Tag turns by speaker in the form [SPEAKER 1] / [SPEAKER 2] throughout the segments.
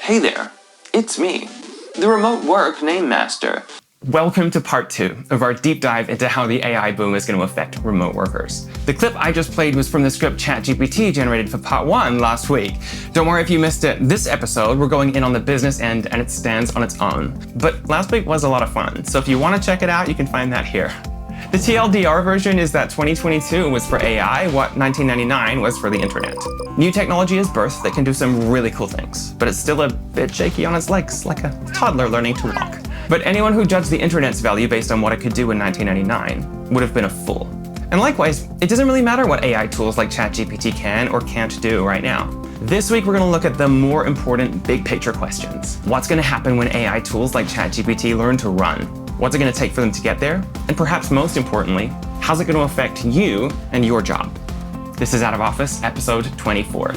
[SPEAKER 1] Hey there, it's me, the remote work name master. Welcome to part 2 of our deep dive into how the AI boom is going to affect remote workers. The clip I just played was from the script ChatGPT generated for part 1 last week. Don't worry if you missed it. This episode, we're going in on the business end and it stands on its own. But last week was a lot of fun, so if you want to check it out, you can find that here. The TLDR version is that 2022 was for AI what 1999 was for the internet. New technology is birthed that can do some really cool things, but it's still a bit shaky on its legs, like a toddler learning to walk. But anyone who judged the internet's value based on what it could do in 1999 would have been a fool. And likewise, it doesn't really matter what AI tools like ChatGPT can or can't do right now. This week, we're going to look at the more important big picture questions. What's going to happen when AI tools like ChatGPT learn to run? What's it going to take for them to get there? And perhaps most importantly, how's it going to affect you and your job? This is Out of Office, episode 24.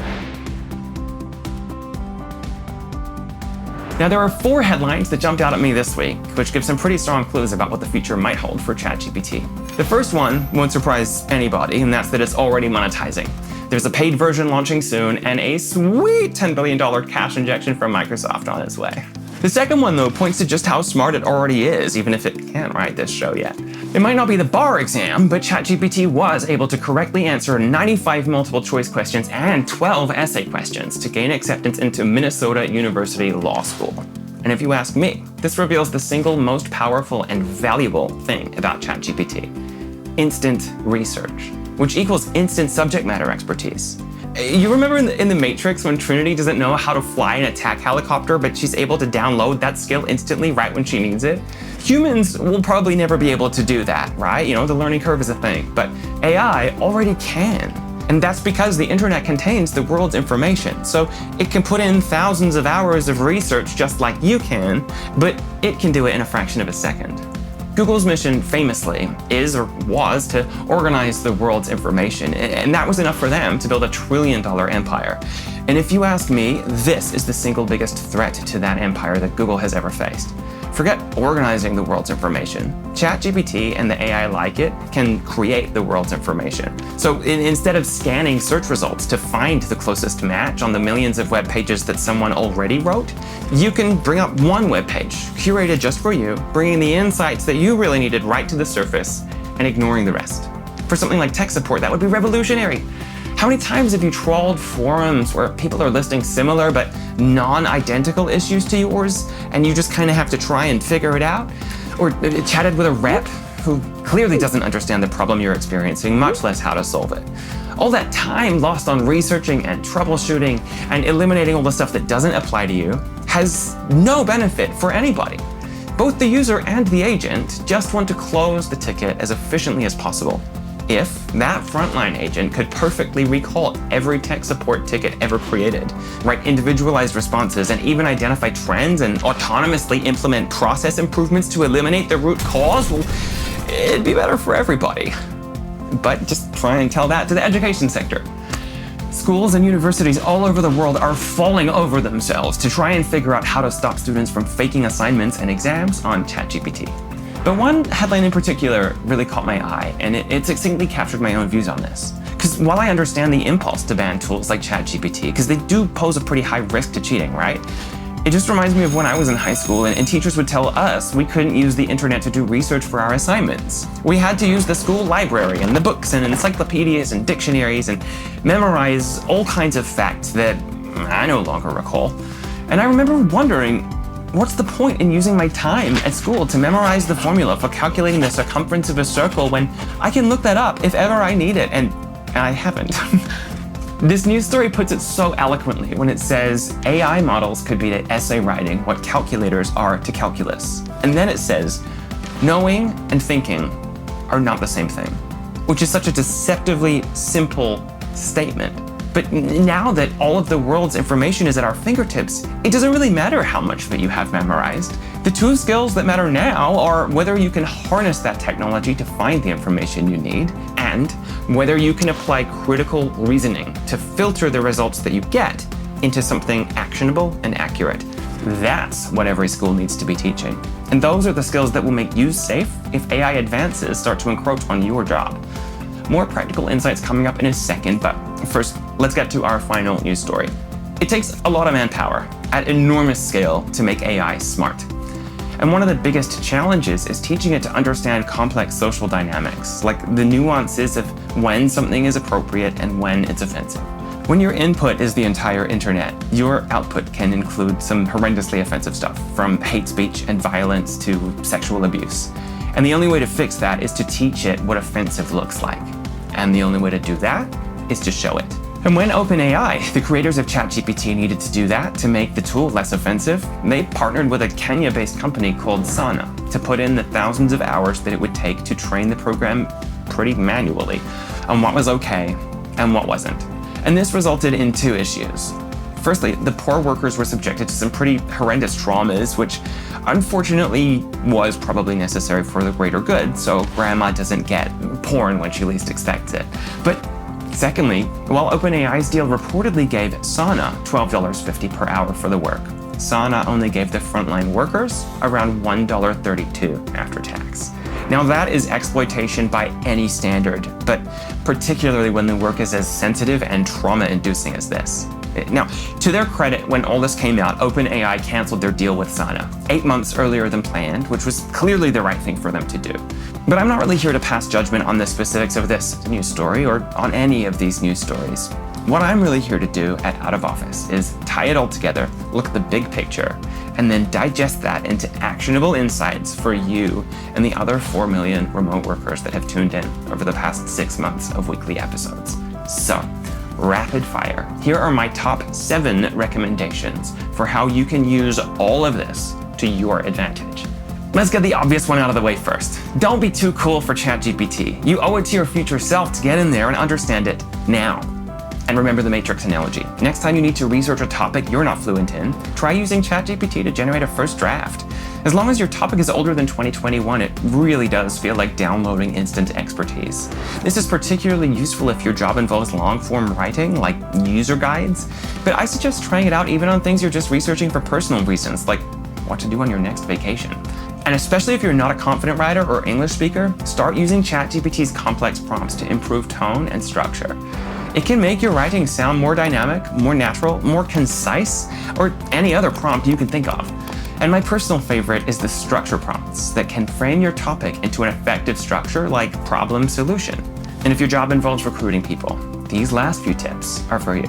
[SPEAKER 1] Now, there are 4 headlines that jumped out at me this week, which give some pretty strong clues about what the future might hold for ChatGPT. The first one won't surprise anybody, and that's that it's already monetizing. There's a paid version launching soon, and a sweet $10 billion cash injection from Microsoft on its way. The second one, though, points to just how smart it already is, even if it can't write this show yet. It might not be the bar exam, but ChatGPT was able to correctly answer 95 multiple choice questions and 12 essay questions to gain acceptance into Minnesota University Law School. And if you ask me, this reveals the single most powerful and valuable thing about ChatGPT: instant research, which equals instant subject matter expertise. You remember in the Matrix when Trinity doesn't know how to fly an attack helicopter, but she's able to download that skill instantly right when she needs it? Humans will probably never be able to do that, right? You know, the learning curve is a thing, but AI already can. And that's because the internet contains the world's information. So it can put in thousands of hours of research just like you can, but it can do it in a fraction of a second. Google's mission famously is or was to organize the world's information, and that was enough for them to build a $1 trillion empire. And if you ask me, this is the single biggest threat to that empire that Google has ever faced. Forget organizing the world's information. ChatGPT and the AI like it can create the world's information. So instead of scanning search results to find the closest match on the millions of web pages that someone already wrote, you can bring up one web page, curated just for you, bringing the insights that you really needed right to the surface and ignoring the rest. For something like tech support, that would be revolutionary. How many times have you trawled forums where people are listing similar but non-identical issues to yours, and you just kind of have to try and figure it out? Or chatted with a rep who clearly doesn't understand the problem you're experiencing, much less how to solve it. All that time lost on researching and troubleshooting and eliminating all the stuff that doesn't apply to you has no benefit for anybody. Both the user and the agent just want to close the ticket as efficiently as possible. If that frontline agent could perfectly recall every tech support ticket ever created, write individualized responses, and even identify trends and autonomously implement process improvements to eliminate the root cause, well, it'd be better for everybody. But just try and tell that to the education sector. Schools and universities all over the world are falling over themselves to try and figure out how to stop students from faking assignments and exams on ChatGPT. But one headline in particular really caught my eye, and it succinctly captured my own views on this. Because while I understand the impulse to ban tools like ChatGPT, because they do pose a pretty high risk to cheating, right? It just reminds me of when I was in high school and teachers would tell us we couldn't use the internet to do research for our assignments. We had to use the school library and the books and encyclopedias and dictionaries and memorize all kinds of facts that I no longer recall. And I remember wondering, what's the point in using my time at school to memorize the formula for calculating the circumference of a circle when I can look that up if ever I need it, and I haven't. This news story puts it so eloquently when it says AI models could be to essay writing what calculators are to calculus. And then it says, knowing and thinking are not the same thing, which is such a deceptively simple statement. But now that all of the world's information is at our fingertips, it doesn't really matter how much of it you have memorized. The 2 skills that matter now are whether you can harness that technology to find the information you need, and whether you can apply critical reasoning to filter the results that you get into something actionable and accurate. That's what every school needs to be teaching. And those are the skills that will make you safe if AI advances start to encroach on your job. More practical insights coming up in a second, but first, let's get to our final news story. It takes a lot of manpower at enormous scale to make AI smart. And one of the biggest challenges is teaching it to understand complex social dynamics, like the nuances of when something is appropriate and when it's offensive. When your input is the entire internet, your output can include some horrendously offensive stuff, from hate speech and violence to sexual abuse. And the only way to fix that is to teach it what offensive looks like. And the only way to do that is to show it. And when OpenAI, the creators of ChatGPT, needed to do that to make the tool less offensive, they partnered with a Kenya-based company called Sana to put in the thousands of hours that it would take to train the program pretty manually on what was okay and what wasn't. And this resulted in two issues. Firstly, the poor workers were subjected to some pretty horrendous traumas, which unfortunately was probably necessary for the greater good, so grandma doesn't get porn when she least expects it. But secondly, while OpenAI's deal reportedly gave Sana $12.50 per hour for the work, Sana only gave the frontline workers around $1.32 after tax. Now that is exploitation by any standard, but particularly when the work is as sensitive and trauma-inducing as this. Now, to their credit, when all this came out, OpenAI canceled their deal with Sana 8 months earlier than planned, which was clearly the right thing for them to do. But I'm not really here to pass judgment on the specifics of this news story or on any of these news stories. What I'm really here to do at Out of Office is tie it all together, look at the big picture, and then digest that into actionable insights for you and the other 4 million remote workers that have tuned in over the past 6 months of weekly episodes. So, rapid fire. Here are my top 7 recommendations for how you can use all of this to your advantage. Let's get the obvious one out of the way first. Don't be too cool for ChatGPT. You owe it to your future self to get in there and understand it now. And remember the Matrix analogy. Next time you need to research a topic you're not fluent in, try using ChatGPT to generate a first draft. As long as your topic is older than 2021, it really does feel like downloading instant expertise. This is particularly useful if your job involves long-form writing, like user guides, but I suggest trying it out even on things you're just researching for personal reasons, like what to do on your next vacation. And especially if you're not a confident writer or English speaker, start using ChatGPT's complex prompts to improve tone and structure. It can make your writing sound more dynamic, more natural, more concise, or any other prompt you can think of. And my personal favorite is the structure prompts that can frame your topic into an effective structure like problem solution. And if your job involves recruiting people, these last few tips are for you.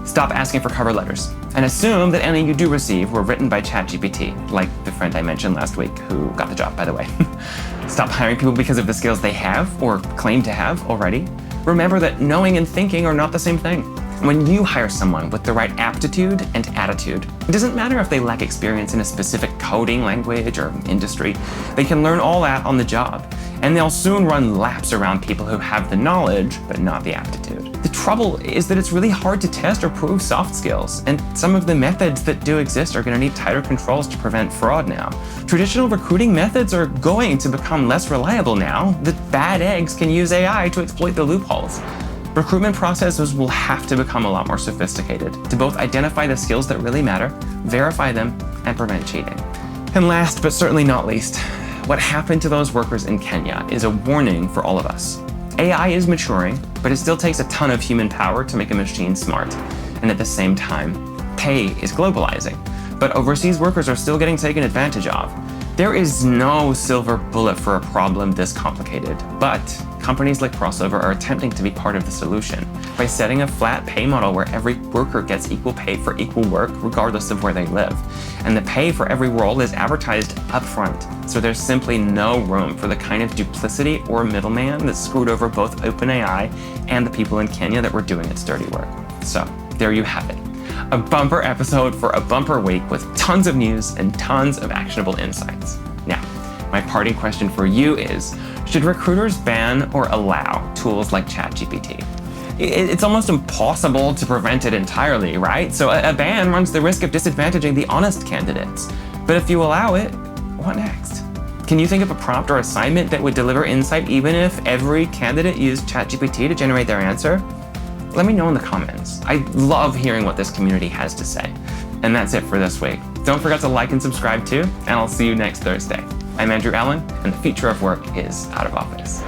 [SPEAKER 1] Stop asking for cover letters and assume that any you do receive were written by ChatGPT, like the friend I mentioned last week who got the job, by the way. Stop hiring people because of the skills they have or claim to have already. Remember that knowing and thinking are not the same thing. When you hire someone with the right aptitude and attitude, it doesn't matter if they lack experience in a specific coding language or industry. They can learn all that on the job, and they'll soon run laps around people who have the knowledge but not the aptitude. The trouble is that it's really hard to test or prove soft skills, and some of the methods that do exist are going to need tighter controls to prevent fraud now. Traditional recruiting methods are going to become less reliable now. The bad eggs can use AI to exploit the loopholes. Recruitment processes will have to become a lot more sophisticated to both identify the skills that really matter, verify them, and prevent cheating. And last but certainly not least, what happened to those workers in Kenya is a warning for all of us. AI is maturing, but it still takes a ton of human power to make a machine smart. And at the same time, pay is globalizing, but overseas workers are still getting taken advantage of. There is no silver bullet for a problem this complicated, but companies like Crossover are attempting to be part of the solution by setting a flat pay model where every worker gets equal pay for equal work regardless of where they live. And the pay for every role is advertised upfront, so there's simply no room for the kind of duplicity or middleman that screwed over both OpenAI and the people in Kenya that were doing its dirty work. So there you have it. A bumper episode for a bumper week with tons of news and tons of actionable insights. Now, my parting question for you is, should recruiters ban or allow tools like ChatGPT? It's almost impossible to prevent it entirely, right? So a ban runs the risk of disadvantaging the honest candidates. But if you allow it, what next? Can you think of a prompt or assignment that would deliver insight even if every candidate used ChatGPT to generate their answer? Let me know in the comments. I love hearing what this community has to say. And that's it for this week. Don't forget to like and subscribe too, and I'll see you next Thursday. I'm Andrew Allen, and the future of work is Out of Office.